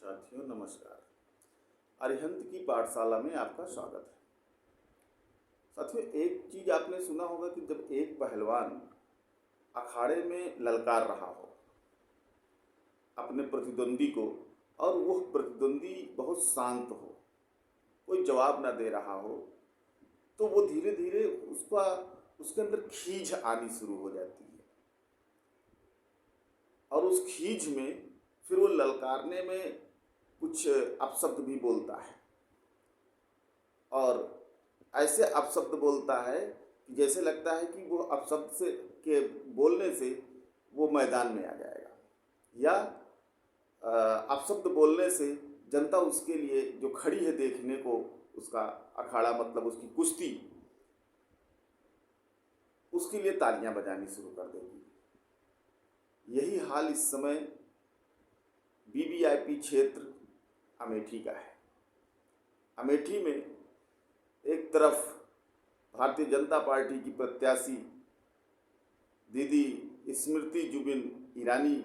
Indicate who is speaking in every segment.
Speaker 1: साथियों नमस्कार। अरिहंत की पाठशाला में आपका स्वागत है। साथियों, एक चीज आपने सुना होगा कि जब एक पहलवान अखाड़े में ललकार रहा हो अपने प्रतिद्वंदी को और वह प्रतिद्वंदी बहुत शांत हो, कोई जवाब ना दे रहा हो, तो वो धीरे धीरे उसके अंदर खींच आनी शुरू हो जाती है और उस खींच में फिर वो ललकारने में कुछ अपशब्द भी बोलता है और ऐसे अपशब्द बोलता है कि जैसे लगता है कि वो अपशब्द से के बोलने से वो मैदान में आ जाएगा या अपशब्द बोलने से जनता उसके लिए जो खड़ी है देखने को, उसका अखाड़ा मतलब उसकी कुश्ती, उसके लिए तालियां बजानी शुरू कर देगी। यही हाल इस समय वीवीआईपी क्षेत्र अमेठी का है। अमेठी में एक तरफ भारतीय जनता पार्टी की प्रत्याशी दीदी स्मृति जुबिन ईरानी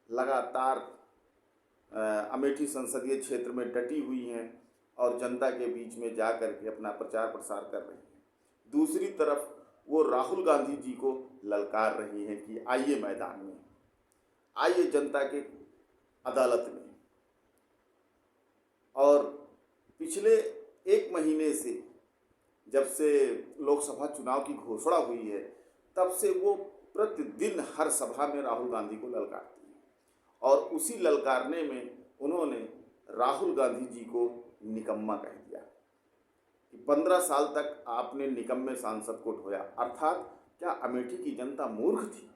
Speaker 1: लगातार अमेठी संसदीय क्षेत्र में डटी हुई हैं और जनता के बीच में जा कर के अपना प्रचार प्रसार कर रही हैं। दूसरी तरफ वो राहुल गांधी जी को ललकार रही हैं कि आइए मैदान में, आइए जनता के अदालत में। और पिछले एक महीने से जब से लोकसभा चुनाव की घोषणा हुई है, तब से वो प्रतिदिन हर सभा में राहुल गांधी को ललकारती हैं और उसी ललकारने में उन्होंने राहुल गांधी जी को निकम्मा कह दिया कि 15 साल तक आपने निकम्मे सांसद को ढोया। अर्थात क्या अमेठी की जनता मूर्ख थी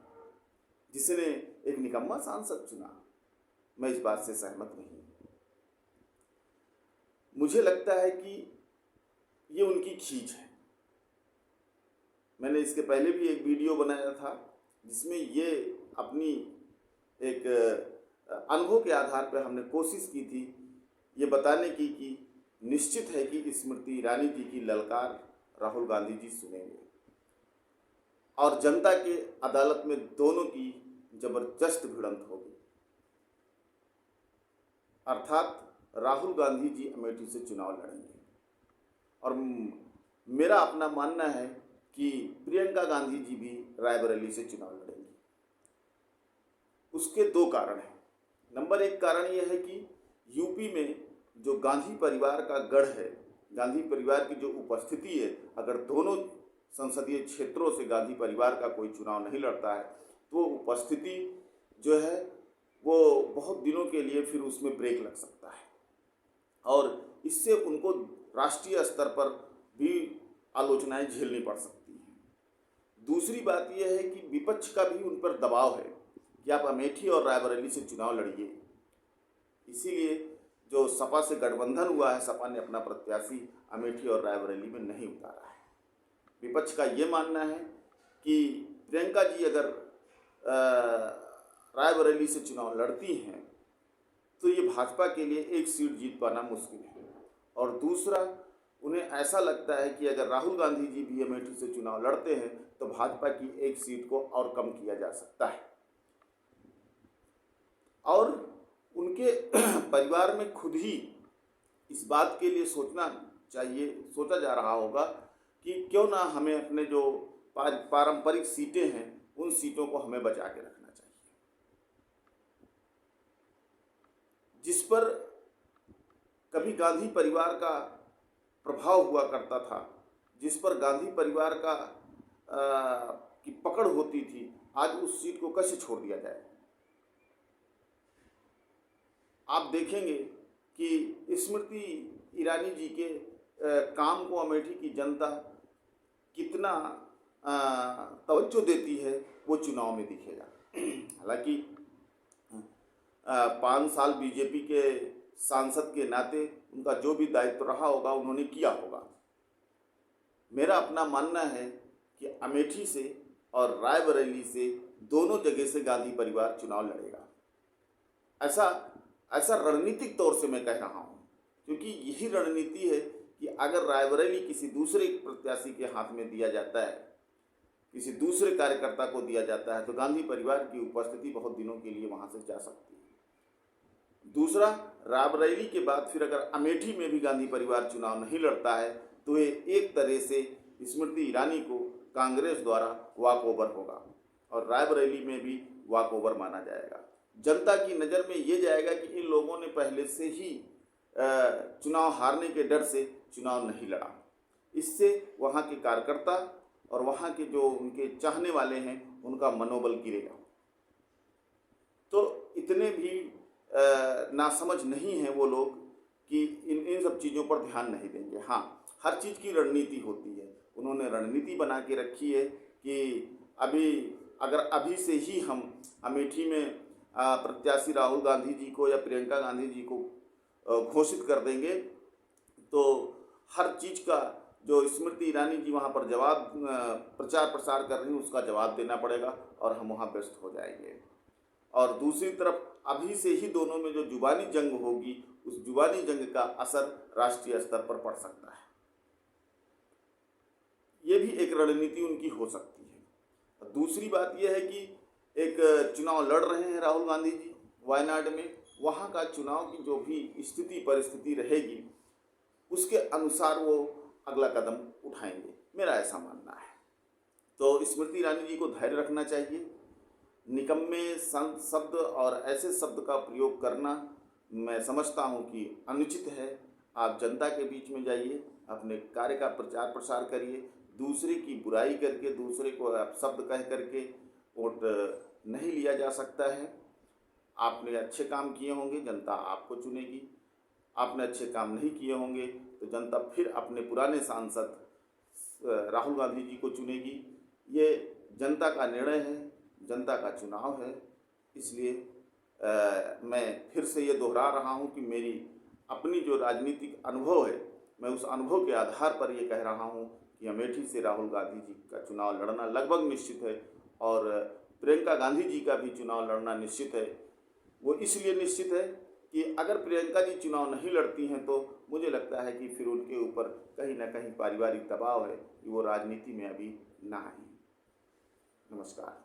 Speaker 1: जिसने एक निकम्मा सांसद चुना? मैं इस बात से सहमत नहीं। मुझे लगता है कि ये उनकी खींच है। मैंने इसके पहले भी एक वीडियो बनाया था जिसमें ये अपनी एक अनुभव के आधार पर हमने कोशिश की थी ये बताने की कि निश्चित है कि स्मृति ईरानी जी की ललकार राहुल गांधी जी सुनेंगे और जनता के अदालत में दोनों की जबरदस्त भिड़ंत होगी। अर्थात राहुल गांधी जी अमेठी से चुनाव लड़ेंगे और मेरा अपना मानना है कि प्रियंका गांधी जी भी रायबरेली से चुनाव लड़ेंगी। उसके दो कारण हैं। नंबर एक कारण यह है कि यूपी में जो गांधी परिवार का गढ़ है, गांधी परिवार की जो उपस्थिति है, अगर दोनों संसदीय क्षेत्रों से गांधी परिवार का कोई चुनाव नहीं लड़ता है तो उपस्थिति जो है वो बहुत दिनों के लिए फिर उसमें ब्रेक लग सकता है और इससे उनको राष्ट्रीय स्तर पर भी आलोचनाएं झेलनी पड़ सकती हैं। दूसरी बात यह है कि विपक्ष का भी उन पर दबाव है कि आप अमेठी और रायबरेली से चुनाव लड़िए। इसीलिए जो सपा से गठबंधन हुआ है, सपा ने अपना प्रत्याशी अमेठी और रायबरेली में नहीं उतारा है। विपक्ष का ये मानना है कि प्रियंका जी अगर रायबरेली से चुनाव लड़ती हैं तो ये भाजपा के लिए एक सीट जीत पाना मुश्किल है और दूसरा उन्हें ऐसा लगता है कि अगर राहुल गांधी जी भी अमेठी से चुनाव लड़ते हैं तो भाजपा की एक सीट को और कम किया जा सकता है और उनके परिवार में खुद ही इस बात के लिए सोचा जा रहा होगा कि क्यों ना हमें अपने जो पारंपरिक सीटें हैं उन सीटों को हमें बचा के रखना चाहिए, जिस पर कभी गांधी परिवार का प्रभाव हुआ करता था, जिस पर गांधी परिवार का की पकड़ होती थी, आज उस सीट को कैसे छोड़ दिया जाए। आप देखेंगे कि स्मृति ईरानी जी के काम को अमेठी की जनता कितना तवज्जो देती है वो चुनाव में दिखेगा। हालांकि 5 साल बीजेपी के सांसद के नाते उनका जो भी दायित्व रहा होगा उन्होंने किया होगा। मेरा अपना मानना है कि अमेठी से और रायबरेली से दोनों जगह से गांधी परिवार चुनाव लड़ेगा। ऐसा रणनीतिक तौर से मैं कह रहा हूँ, क्योंकि यही रणनीति है कि अगर रायबरेली किसी दूसरे प्रत्याशी के हाथ में दिया जाता है, किसी दूसरे कार्यकर्ता को दिया जाता है, तो गांधी परिवार की उपस्थिति बहुत दिनों के लिए वहाँ से जा सकती है। दूसरा, रायबरेली के बाद फिर अगर अमेठी में भी गांधी परिवार चुनाव नहीं लड़ता है तो ये एक तरह से स्मृति ईरानी को कांग्रेस द्वारा वॉक ओवर होगा और रायबरेली में भी वॉक ओवर माना जाएगा। जनता की नज़र में ये जाएगा कि इन लोगों ने पहले से ही चुनाव हारने के डर से चुनाव नहीं लड़ा। इससे वहाँ के कार्यकर्ता और वहाँ के जो उनके चाहने वाले हैं उनका मनोबल गिरेगा। तो इतने भी नासमझ नहीं हैं वो लोग कि इन सब चीज़ों पर ध्यान नहीं देंगे। हाँ, हर चीज़ की रणनीति होती है। उन्होंने रणनीति बना के रखी है कि अभी से ही हम अमेठी में प्रत्याशी राहुल गांधी जी को या प्रियंका गांधी जी को घोषित कर देंगे तो हर चीज़ का जो स्मृति ईरानी जी वहाँ पर जवाब प्रचार प्रसार कर रही हैं उसका जवाब देना पड़ेगा और हम वहाँ व्यस्त हो जाएंगे। और दूसरी तरफ अभी से ही दोनों में जो जुबानी जंग होगी उस जुबानी जंग का असर राष्ट्रीय स्तर पर पड़ सकता है। ये भी एक रणनीति उनकी हो सकती है। दूसरी बात यह है कि एक चुनाव लड़ रहे हैं राहुल गांधी जी वायनाड में, वहाँ का चुनाव की जो भी स्थिति परिस्थिति रहेगी उसके अनुसार वो अगला कदम उठाएंगे, मेरा ऐसा मानना है। तो स्मृति ईरानी जी को धैर्य रखना चाहिए। निकम्मे शब्द और ऐसे शब्द का प्रयोग करना मैं समझता हूँ कि अनुचित है। आप जनता के बीच में जाइए, अपने कार्य का प्रचार प्रसार करिए। दूसरे की बुराई करके, दूसरे को आप शब्द कह करके वोट नहीं लिया जा सकता है। आपने अच्छे काम किए होंगे, जनता आपको चुनेगी। आपने अच्छे काम नहीं किए होंगे तो जनता फिर अपने पुराने सांसद राहुल गांधी जी को चुनेगी। ये जनता का निर्णय है, जनता का चुनाव है। इसलिए मैं फिर से ये दोहरा रहा हूँ कि मेरी अपनी जो राजनीतिक अनुभव है, मैं उस अनुभव के आधार पर ये कह रहा हूँ कि अमेठी से राहुल गांधी जी का चुनाव लड़ना लगभग निश्चित है और प्रियंका गांधी जी का भी चुनाव लड़ना निश्चित है। वो इसलिए निश्चित है कि अगर प्रियंका जी चुनाव नहीं लड़ती हैं तो मुझे लगता है कि फिर उनके ऊपर कहीं ना कहीं पारिवारिक दबाव है कि वो राजनीति में अभी ना आए। नमस्कार।